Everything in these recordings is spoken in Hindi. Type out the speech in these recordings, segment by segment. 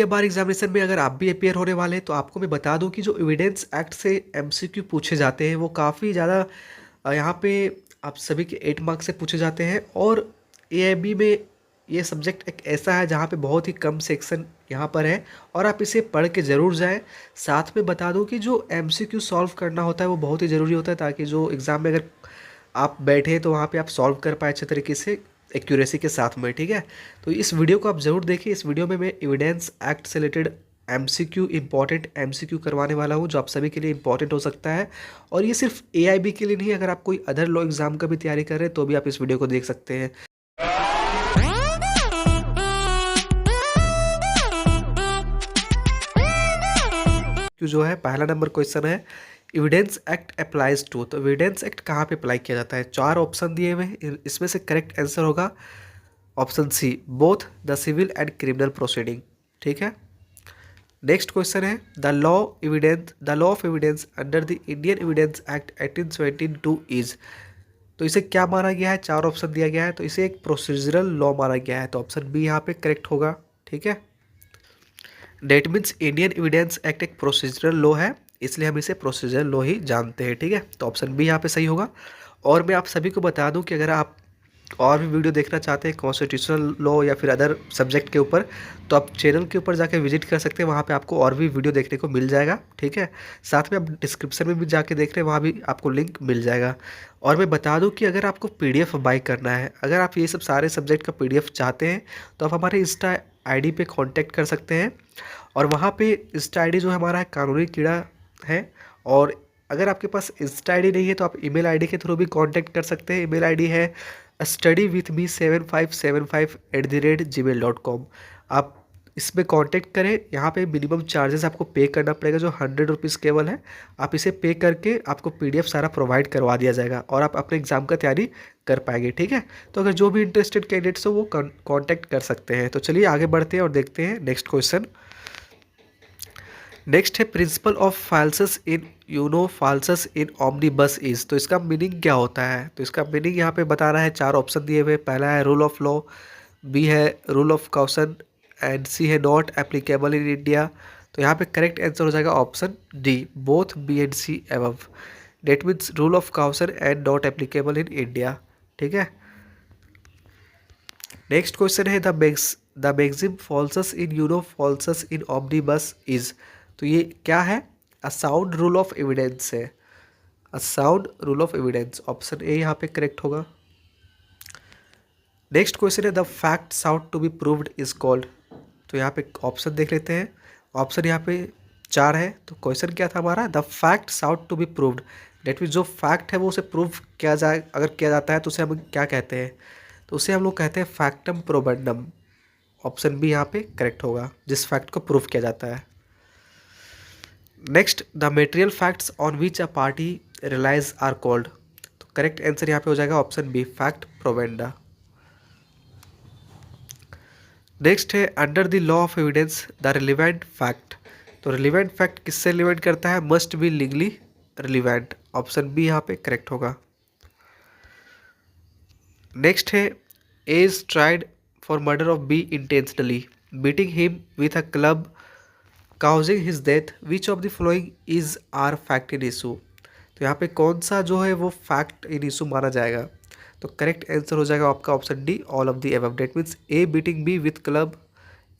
बार एग्जामिनेशन में अगर आप भी अपेयर होने वाले हैं तो आपको मैं बता दूं कि जो एविडेंस एक्ट से एमसीक्यू पूछे जाते हैं वो काफ़ी ज़्यादा यहाँ पे आप सभी के 8 मार्क्स से पूछे जाते हैं। और एआईबी में ये सब्जेक्ट एक ऐसा है जहाँ पे बहुत ही कम सेक्शन यहाँ पर है और आप इसे पढ़ के ज़रूर जाएं। साथ में बता दूं कि जो एमसीक्यू सॉल्व करना होता है वो बहुत ही ज़रूरी होता है, ताकि जो एग्ज़ाम में अगर आप बैठे तो वहाँ पे आप सॉल्व कर पाए अच्छे तरीके से एक्यूरेसी के साथ में। ठीक है, तो इस वीडियो को आप ज़रूर देखिए। इस वीडियो में मैं एविडेंस एक्ट से रिलेटेड एमसीक्यू इंपॉर्टेंट एमसीक्यू करवाने वाला हूँ जो आप सभी के लिए इंपॉर्टेंट हो सकता है। और ये सिर्फ एआईबी के लिए नहीं, अगर आप कोई अदर लॉ एग्जाम का भी तैयारी कर रहे हैं तो भी आप इस वीडियो को देख सकते हैं। जो है पहला नंबर क्वेश्चन है, एविडेंस एक्ट अप्लाइज टू। तो एविडेंस एक्ट कहाँ पे अप्लाई किया जाता है? 4 ऑप्शन दिए हुए हैं, इसमें से करेक्ट आंसर होगा option C, both the civil and criminal proceeding. ठीक है, नेक्स्ट क्वेश्चन है, the law of evidence under the Indian evidence Act 1872 is. तो इसे क्या माना गया है? 4 ऑप्शन दिया गया है, तो इसे एक प्रोसीजरल लॉ माना गया है, तो ऑप्शन बी यहाँ पे करेक्ट होगा। ठीक है, that means Indian evidence act एक प्रोसीजरल लॉ है, इसलिए हम इसे प्रोसीजरल लॉ ही जानते हैं। ठीक है, तो ऑप्शन बी यहाँ पे सही होगा। और मैं आप सभी को बता दूं कि अगर आप और भी वीडियो देखना चाहते हैं कॉन्स्टिट्यूशनल लॉ या फिर अदर सब्जेक्ट के ऊपर, तो आप चैनल के ऊपर जाके विजिट कर सकते हैं, वहाँ पे आपको और भी वीडियो देखने को मिल जाएगा। ठीक है, साथ में आप डिस्क्रिप्शन में भी जाके देख रहे हैं, वहाँ भी आपको लिंक मिल जाएगा। और मैं बता दूं कि अगर आपको पीडीएफ बाई करना है, अगर आप ये सब सारे सब्जेक्ट का पीडीएफ चाहते हैं तो आप हमारे इंस्टा आईडी पे कांटेक्ट कर सकते हैं। और वहाँ पे इंस्टा आईडी जो हमारा है कानूनी कीड़ा है। और अगर आपके पास इंस्टा आईडी नहीं है तो आप ईमेल आईडी के थ्रू भी कांटेक्ट कर सकते हैं। ईमेल आईडी है studywithme7575@gmail.com। आप इसमें कांटेक्ट करें। यहाँ पे मिनिमम चार्जेस आपको पे करना पड़ेगा जो 100 रुपीज़ केवल है। आप इसे पे करके आपको पीडीएफ सारा प्रोवाइड करवा दिया जाएगा और आप अपने एग्ज़ाम का तैयारी कर पाएंगे। ठीक है, तो अगर जो भी इंटरेस्टेड कैंडिडेट्स हो वो कांटेक्ट कर सकते हैं। तो चलिए आगे बढ़ते हैं और देखते हैं नेक्स्ट क्वेश्चन। नेक्स्ट है, principle of falsus in falsus in omnibus is. तो इसका मीनिंग क्या होता है? तो इसका मीनिंग यहाँ पे बता रहा है, 4 ऑप्शन दिए हुए। पहला है रूल ऑफ लॉ, बी है रूल ऑफ कॉशन एंड सी है नॉट एप्लीकेबल इन इंडिया। तो यहाँ पे करेक्ट आंसर हो जाएगा option D, both B and C above. That means rule of caution and not applicable in India. ठीक है, नेक्स्ट क्वेश्चन है, the maxim falsus in falsus in omnibus is. तो ये क्या है? A sound rule of evidence है, a sound rule of evidence. Option A यहाँ पे करेक्ट होगा। नेक्स्ट क्वेश्चन है, the fact sound to be proved is called. तो यहाँ पे ऑप्शन देख लेते हैं। ऑप्शन यहाँ पे 4 है, तो क्वेश्चन क्या था हमारा? The fact sound to be proved. That mean जो फैक्ट है वो उसे प्रूव किया जाए, अगर किया जाता है तो उसे हम क्या कहते हैं? तो उसे हम लोग कहते हैं फैक्टम प्रोबेंडम। ऑप्शन बी यहाँ पे करेक्ट होगा, जिस फैक्ट को प्रूव किया जाता है। Next, the material facts on which a party relies are called. तो करेक्ट आंसर यहाँ पे हो जाएगा option B, fact probanda. Next है, under the law of evidence the relevant fact. तो रिलेवेंट फैक्ट किससे रिलेवेंट करता है? Must be legally relevant. Option B यहाँ पे करेक्ट होगा। नेक्स्ट है, A is tried for murder of B intentionally beating him with a club causing his death, which of the following is are fact in issue. तो यहाँ पे कौन सा जो है वो फैक्ट इन इशू माना जाएगा? तो करेक्ट आंसर हो जाएगा आपका option D, all of the above. That means A beating B with club,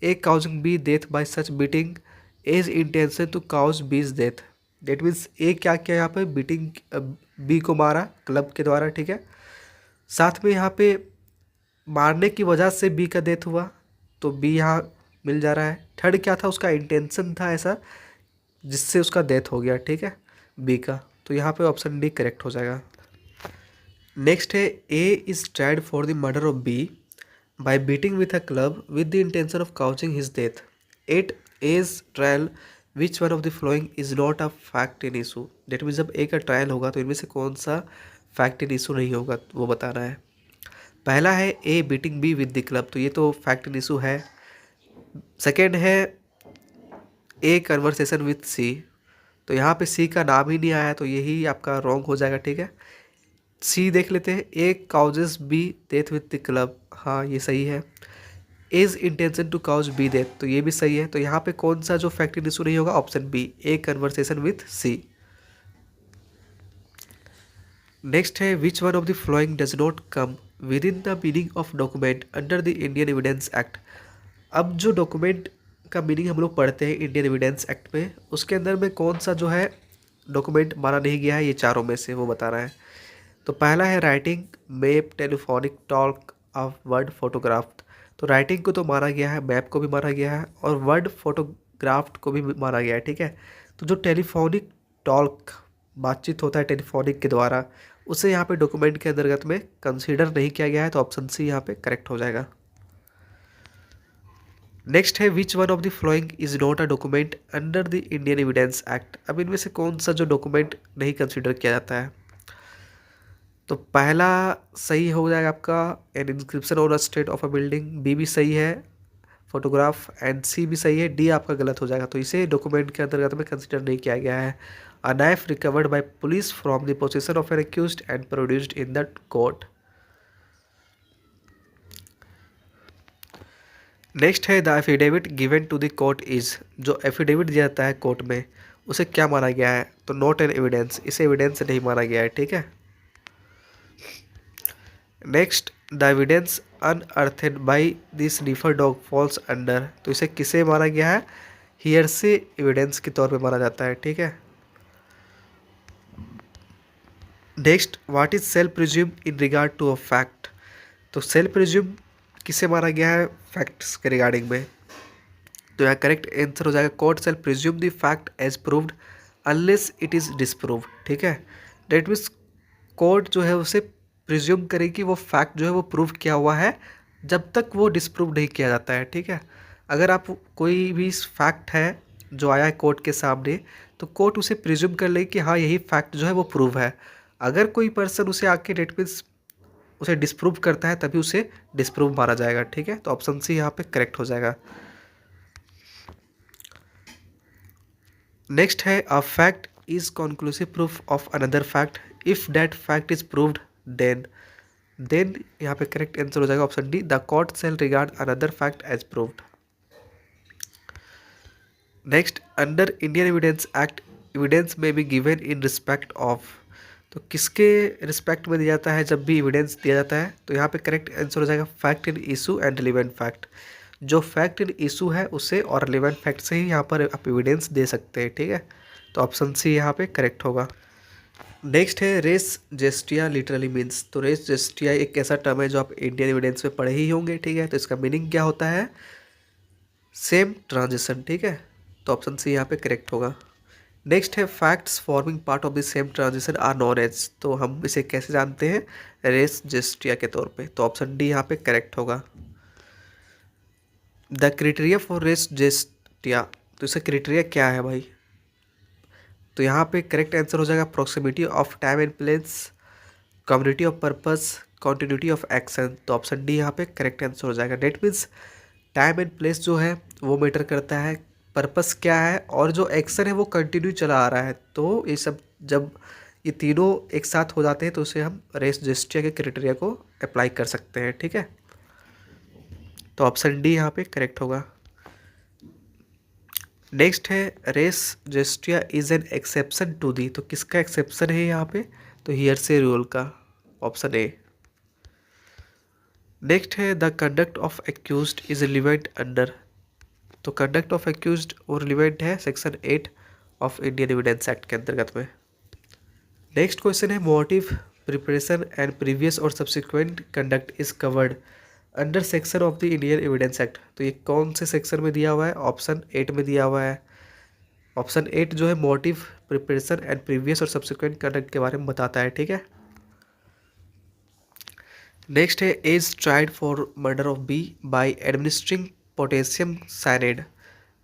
A causing B death by such beating, as intention to cause B's death. That means A क्या किया यहाँ पे? बीटिंग बी को मारा क्लब के द्वारा। ठीक है, साथ में यहाँ पे मारने की वजह से बी का डेथ हुआ, तो बी यहाँ मिल जा रहा है। थर्ड क्या था? उसका इंटेंशन था ऐसा जिससे उसका डेथ हो गया। ठीक है, बी का, तो यहाँ पे ऑप्शन डी करेक्ट हो जाएगा। नेक्स्ट है, A is tried for the murder of B by beating with a club with the intention of causing his death at his trial, which one of the following is not a fact in issue. That mean जब ए का ट्रायल होगा तो इनमें से कौन सा फैक्ट इन इशू नहीं होगा वो बताना है। पहला है A beating B with the club, तो ये तो फैक्ट इन इशू है। सेकेंड है ए कन्वर्सेशन विथ सी, तो यहाँ पे सी का नाम ही नहीं आया तो यही आपका रॉन्ग हो जाएगा। ठीक है, सी देख लेते हैं, A causes B death with the club, हाँ ये सही है। A's intention to cause B death, तो ये भी सही है। तो यहाँ पे कौन सा जो फैक्ट इन इशू नहीं होगा, option B, a conversation with C. Next है which one of the following does not come within the meaning of document under the Indian evidence Act. अब जो डॉक्यूमेंट का मीनिंग हम लोग पढ़ते हैं इंडियन एविडेंस एक्ट में, उसके अंदर में कौन सा जो है डॉक्यूमेंट माना नहीं गया है, ये चारों में से वो बता रहा है। तो पहला है writing, map, telephonic talk of word, photograph. तो राइटिंग को तो माना गया है, मैप को भी माना गया है और वर्ड फोटोग्राफ को भी माना गया है, ठीक है। तो जो टेलीफोनिक टॉक, बातचीत होता है टेलीफोनिक के द्वारा, उसे यहाँ पे डॉक्यूमेंट के अंतर्गत में कंसीडर नहीं किया गया है, तो ऑप्शन सी यहाँ पे करेक्ट हो जाएगा। नेक्स्ट है which one of the following is not a document under the Indian evidence Act. अब इनमें से कौन सा जो डॉक्यूमेंट नहीं कंसीडर किया जाता है। तो पहला सही हो जाएगा आपका an inscription on a state of a building, B भी सही है, फोटोग्राफ, एंड सी भी सही है, डी आपका गलत हो जाएगा। तो इसे डॉक्यूमेंट के अंतर्गत में कंसिडर नहीं किया गया है। A knife recovered by police from the possession of an accused and produced in the court. Next है the affidavit given to the court is, जो एफिडेविट दिया जाता है कोर्ट में उसे क्या माना गया है, तो नॉट एन एविडेंस, इसे एविडेंस नहीं माना गया है, ठीक है। Next the evidence unearthed by this sniffer dog falls under, तो इसे किसे माना गया है, हियरसे एविडेंस के तौर पे माना जाता है, ठीक है। Next what is self presume in regard to a fact, तो सेल्फ प्रिज्यूम किसे माना गया है, फैक्ट्स के रिगार्डिंग में। तो यहाँ करेक्ट आंसर हो जाएगा court self presume the fact as proved unless it is disproved, ठीक है। डेट मीन्स कोर्ट जो है उसे प्रिज्यूम करेगी कि वो फैक्ट जो है वो प्रूव किया हुआ है जब तक वो डिसप्रूव नहीं किया जाता है, ठीक है। अगर आप कोई भी फैक्ट है जो आया है कोर्ट के सामने, तो कोर्ट उसे प्रिज्यूम कर लेगी कि हाँ यही फैक्ट जो है वो प्रूव है। अगर कोई पर्सन उसे आके डेट मीन्स उसे डिसप्रूव करता है तभी उसे डिसप्रूव माना जाएगा, ठीक है। तो ऑप्शन सी यहाँ पे करेक्ट हो जाएगा। नेक्स्ट है a fact is conclusive proof of another fact if that fact is proved then यहाँ पे करेक्ट आंसर हो जाएगा option D, the court shall regard another fact as proved. Next under Indian evidence Act evidence may be given in respect of, तो किसके रिस्पेक्ट में दिया जाता है जब भी एविडेंस दिया जाता है, तो यहाँ पे करेक्ट आंसर हो जाएगा fact in issue and relevant fact. जो फैक्ट इन इशू है उसे और रिलेवेंट फैक्ट से ही यहाँ पर आप एविडेंस दे सकते हैं, ठीक है। तो ऑप्शन सी यहाँ पे करेक्ट होगा। नेक्स्ट है रेस जेस्टिया लिटरली मीन्स, तो रेस जेस्टिया एक ऐसा टर्म है जो आप इंडियन एविडेंस में पढ़े ही होंगे, ठीक है। तो इसका मीनिंग क्या होता है, सेम ट्रांजिशन, ठीक है। तो ऑप्शन सी यहाँ पे करेक्ट होगा। नेक्स्ट है facts forming part of the same transition are known as, तो हम इसे कैसे जानते हैं, रेस जेस्टिया के तौर पे। तो ऑप्शन डी यहाँ पे करेक्ट होगा। द क्राइटेरिया फॉर रेस जेस्टिया, तो इसका क्राइटेरिया क्या है भाई, तो यहाँ पे करेक्ट आंसर हो जाएगा proximity of time and place, community of purpose, continuity of action. तो ऑप्शन डी यहाँ पे करेक्ट आंसर हो जाएगा। That means time and place जो है वो मैटर करता है, पर्पस क्या है, और जो एक्शन है वो कंटिन्यू चला आ रहा है। तो ये सब जब ये तीनों एक साथ हो जाते हैं तो उसे हम रेस जेस्टिया के क्राइटेरिया को अप्लाई कर सकते हैं, ठीक है। तो ऑप्शन डी यहाँ पे करेक्ट होगा। नेक्स्ट है res gestae is an exception to the, तो किसका एक्सेप्शन है यहाँ पे, तो हियरसे रूल का, ऑप्शन ए। नेक्स्ट है the conduct of accused is relevant under, तो कंडक्ट ऑफ एक्यूज्ड वो रिलेवेंट है section 8 of Indian evidence Act के अंतर्गत में। नेक्स्ट क्वेश्चन है मोटिव, प्रिपरेशन एंड प्रीवियस और subsequent conduct is covered under section of the Indian evidence Act, तो ये कौन से सेक्शन में दिया हुआ है, ऑप्शन 8 में दिया हुआ है। ऑप्शन 8 जो है मोटिव, प्रिपरेशन एंड प्रीवियस और सब्सिक्वेंट कंडक्ट के बारे में बताता है, ठीक है। नेक्स्ट है as tried for murder of B by administering potassium cyanide,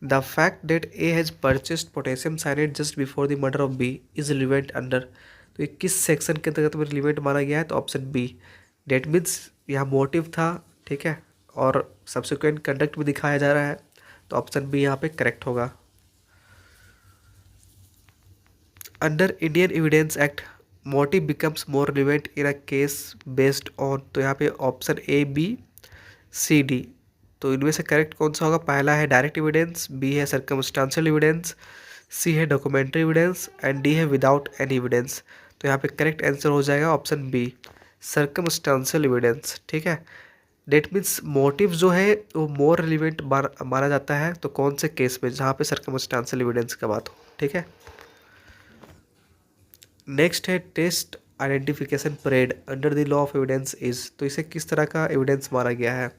the fact that A has purchased potassium cyanide just before the murder of B is relevant under, तो ये किस सेक्शन के अंतर्गत में रिलेवेंट माना गया है, तो ऑप्शन बी। डेट मीन्स यहाँ मोटिव था, ठीक है, और सब्सिक्वेंट कंडक्ट भी दिखाया जा रहा है, तो ऑप्शन बी यहाँ पे करेक्ट होगा। Under Indian evidence act motive becomes more relevant in a case based on, तो यहाँ पे option A B C D, तो इनमें से करेक्ट कौन सा होगा? पहला है डायरेक्ट एविडेंस, बी है सर्कमस्टांशियल एविडेंस, सी है डॉक्यूमेंट्री एविडेंस एंड डी है विदाउट एनी एविडेंस। तो यहाँ पे करेक्ट आंसर हो जाएगा ऑप्शन बी, सर्कमस्टांशियल एविडेंस। ठीक है, डेट मीन्स मोटिव जो है वो मोर रिलीवेंट माना जाता है तो कौन से केस में, जहाँ पे सर्कमस्टांशियल एविडेंस का बात हो। ठीक है, नेक्स्ट है test identification parade under the law of evidence is. तो इसे किस तरह का एविडेंस माना गया है?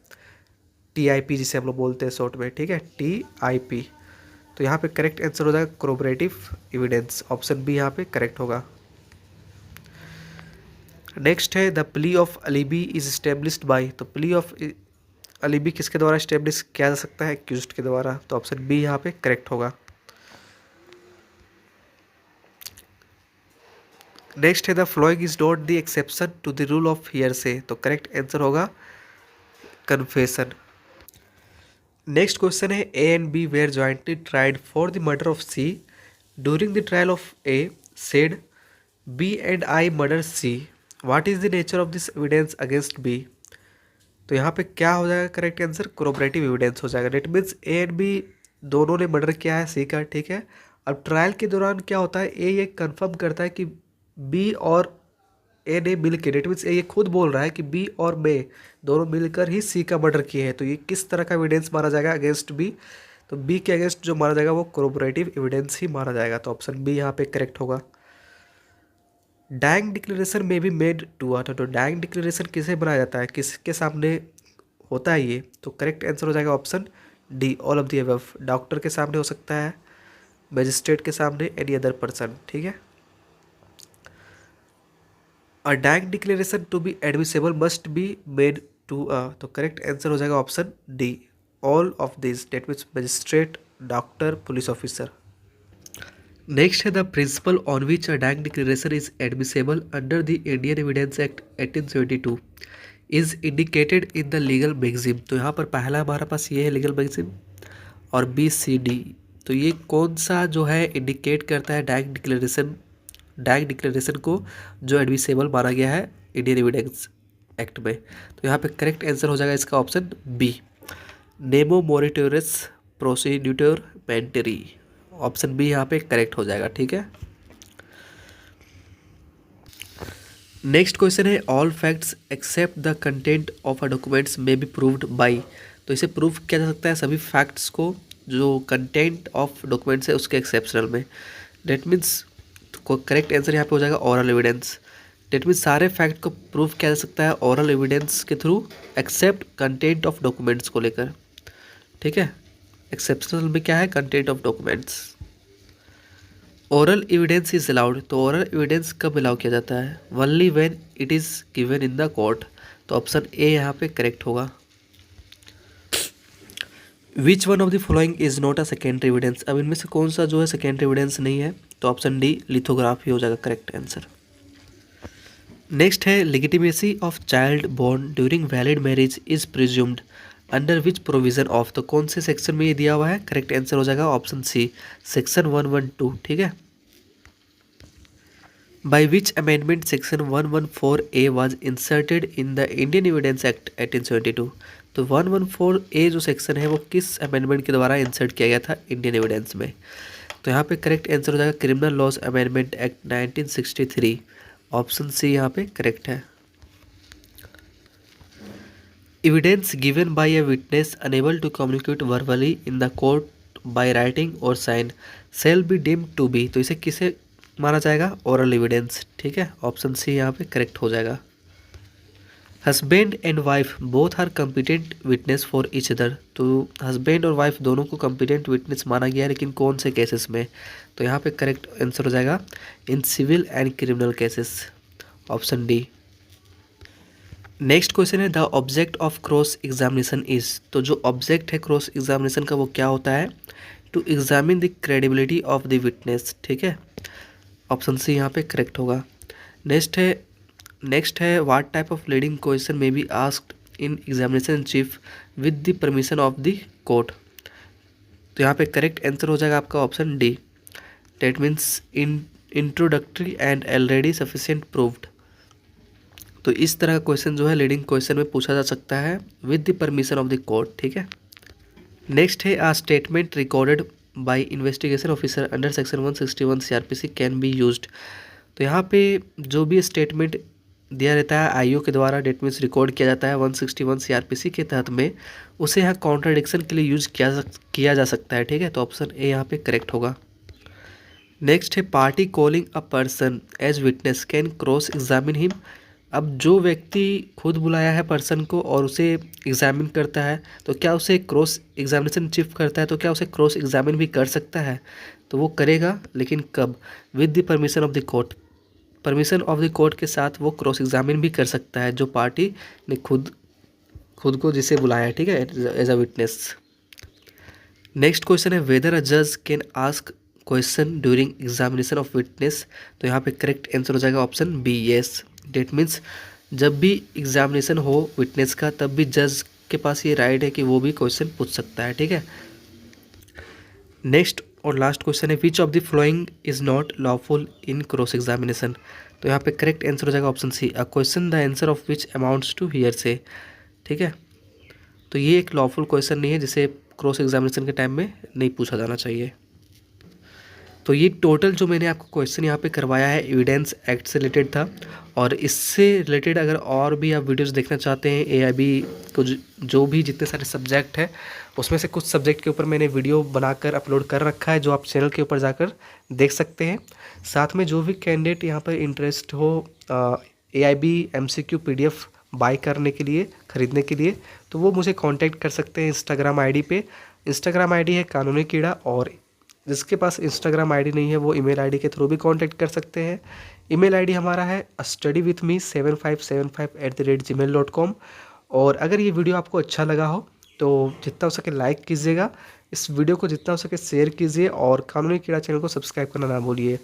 टीआईपी जिसे हम लोग बोलते हैं शॉर्ट में। ठीक है, टीआईपी। तो यहाँ पे करेक्ट आंसर हो जाएगा कोरोबरेटिव एविडेंस, ऑप्शन बी यहाँ पे करेक्ट होगा। नेक्स्ट है the plea of alibi is established by. तो प्ली ऑफ अलीबी किसके द्वारा स्टेब्लिश किया जा सकता है? एक्यूज्ड के द्वारा। तो ऑप्शन बी यहाँ पे करेक्ट होगा। नेक्स्ट है the following is not the exception to the rule of hearsay. तो करेक्ट आंसर होगा कन्फेशन। नेक्स्ट क्वेश्चन है A and B were jointly tried for the murder of C. During the trial of A said B and I murder C, what is the nature of this evidence against B. तो यहाँ पे क्या हो जाएगा करेक्ट आंसर? कोरोबरेटिव एविडेंस हो जाएगा। That means A and B दोनों ने मर्डर किया है सी का। ठीक है, अब ट्रायल के दौरान क्या होता है, ए ये कंफर्म करता है कि बी और ए ने मिल के, डेट मीन्स ए ये खुद बोल रहा है कि बी और मैं दोनों मिलकर ही सी का मर्डर किए हैं। तो ये किस तरह का एविडेंस माना जाएगा अगेंस्ट बी? तो बी के अगेंस्ट जो माना जाएगा वो कोरोबरेटिव एविडेंस ही माना जाएगा। तो ऑप्शन बी यहाँ पे करेक्ट होगा। डैंग डिक्लेरेशन में भी मेड टू आता। तो डैंग डिक्लेरेशन किसे बनाया जाता है, किसके सामने होता है ये? तो करेक्ट आंसर हो जाएगा option D, all of the above. Doctor के सामने हो सकता है, मजिस्ट्रेट के सामने, एनी अदर पर्सन। ठीक है, a dying declaration to be admissible must be made to a. तो करेक्ट आंसर हो जाएगा option D, all of this, that means magistrate, doctor, police officer. Next है the principle on which a dying declaration is admissible under the Indian evidence Act 1872 is indicated in the legal maxim. तो यहाँ पर पहला हमारे पास ये है लीगल मैगजीम और बी सी डी। तो ये कौन सा जो है इंडिकेट करता है डैंग डिक्लेरेशन को जो एडमिसेबल माना गया है इंडियन एविडेंस एक्ट में। तो यहाँ पे करेक्ट आंसर हो जाएगा इसका option B, nemo moriturus praesumitur mentiri. Option B यहाँ पे करेक्ट हो जाएगा। ठीक है, नेक्स्ट क्वेश्चन है all facts except the content of a documents may be proved by. तो इसे प्रूव किया जा सकता है सभी फैक्ट्स को जो कंटेंट ऑफ डॉक्यूमेंट्स है उसके एक्सेप्शनल में। डेट मीन्स करेक्ट आंसर यहाँ पे हो जाएगा ओरल एविडेंस। डेट मीन्स सारे फैक्ट को प्रूव किया जा सकता है ओरल एविडेंस के through except content of documents को लेकर। ठीक है, एक्सेप्शनल में क्या है? Content of documents. Oral evidence is allowed. तो ओरल एविडेंस कब अलाउ किया जाता है? Only when it is given in the court. तो ऑप्शन ए यहाँ पे करेक्ट होगा। Which one of the following is not a secondary evidence. अब इनमें से कौन सा जो है सेकेंडरी एविडेंस नहीं है? तो ऑप्शन डी, लिथोग्राफी हो जाएगा करेक्ट आंसर। नेक्स्ट है legitimacy of child born during valid marriage is presumed under which provision of. तो कौन से सेक्शन में ये दिया हुआ है? करेक्ट आंसर हो जाएगा ऑप्शन सी, सेक्शन 112। ठीक है, by which amendment section 114A was inserted in the Indian evidence Act 1872। तो 114A जो सेक्शन है वो किस अमेंडमेंट के द्वारा इंसर्ट किया गया था इंडियन एविडेंस में? तो यहाँ पे करेक्ट आंसर हो जाएगा Criminal Laws Amendment Act 1963। Option C यहाँ पे करेक्ट है। Evidence given by a witness unable to communicate verbally in the court by writing और sign shall be deemed to be. तो इसे किसे माना जाएगा? Oral evidence. ठीक है, ऑप्शन सी यहाँ पे करेक्ट हो जाएगा। Husband and wife both are competent witness for each other. तो हस्बैंड और वाइफ दोनों को कम्पिटेंट विटनेस माना गया है, लेकिन कौन से केसेस में? तो यहाँ पे करेक्ट आंसर हो जाएगा in civil and criminal cases, option D. Next question है the object of cross examination is. तो जो ऑब्जेक्ट है क्रॉस एग्जामिनेशन का वो क्या होता है? To examine the credibility of the witness. ठीक है, ऑप्शन सी यहाँ पे करेक्ट होगा। नेक्स्ट है what type of leading question may be asked in examination chief with the permission of the court. तो यहाँ पे करेक्ट आंसर हो जाएगा आपका option D, that means introductory and already sufficient proved. तो इस तरह का क्वेश्चन जो है लीडिंग क्वेश्चन में पूछा जा सकता है with the permission of the court, ठीक है। नेक्स्ट है a statement recorded by investigation officer under section 161 CrPC can be used. तो यहाँ पे जो भी स्टेटमेंट दिया रहता है आईओ के द्वारा, डेट मीन्स रिकॉर्ड किया जाता है 161 सीआरपीसी के तहत में, उसे यहाँ कॉन्ट्राडिक्शन के लिए यूज किया जा सकता है, ठीक है। तो ऑप्शन ए यहाँ पे करेक्ट होगा। नेक्स्ट है party calling a person as witness can cross examine him. अब जो व्यक्ति खुद बुलाया है पर्सन को और उसे एग्जामिन करता है, तो क्या उसे क्रॉस एग्जामिनेशन चीफ करता है, तो क्या उसे क्रॉस एग्जामिन भी कर सकता है? तो वो करेगा, लेकिन कब? With the permission of the court. Permission of the court के साथ वो क्रॉस एग्जामिन भी कर सकता है जो पार्टी ने खुद को जिसे बुलाया है, ठीक है, as a witness. Next question है वेदर अ जज can ask question during examination of witness. तो यहाँ पे करेक्ट आंसर हो जाएगा option B, yes. That means जब भी एग्जामिनेशन हो विटनेस का, तब भी जज के पास ये राइट है कि वो भी क्वेश्चन पूछ सकता है, ठीक है। नेक्स्ट और लास्ट क्वेश्चन है which of the following is not lawful in cross examination. तो यहाँ पे करेक्ट आंसर हो जाएगा option C, a question the answer of which amounts to hearsay, ठीक है। तो ये एक लॉफुल क्वेश्चन नहीं है जिसे क्रॉस एग्जामिनेशन के टाइम में नहीं पूछा जाना चाहिए। तो ये टोटल जो मैंने आपको क्वेश्चन यहाँ पे करवाया है एविडेंस एक्ट से रिलेटेड था, और इससे रिलेटेड अगर और भी आप वीडियोस देखना चाहते हैं एआईबी को जो भी जितने सारे सब्जेक्ट हैं उसमें से कुछ सब्जेक्ट के ऊपर मैंने वीडियो बनाकर अपलोड कर रखा है जो आप चैनल के ऊपर जाकर देख सकते हैं। साथ में जो भी कैंडिडेट यहाँ पर इंटरेस्ट हो एआईबी एमसीक्यू पीडीएफ बाय करने के लिए, ख़रीदने के लिए, तो वो मुझे कांटेक्ट कर सकते हैं इंस्टाग्राम आईडी पे। इंस्टाग्राम आईडी है कानूनी कीड़ा, और जिसके पास इंस्टाग्राम आईडी नहीं है वो ईमेल आईडी के थ्रू भी कांटेक्ट कर सकते हैं। ईमेल आईडी हमारा है studywithme7575@gmail.com। और अगर ये वीडियो आपको अच्छा लगा हो तो जितना हो सके लाइक कीजिएगा, इस वीडियो को जितना हो सके शेयर कीजिए, और कानूनी कीड़ा चैनल को सब्सक्राइब करना ना भूलिए।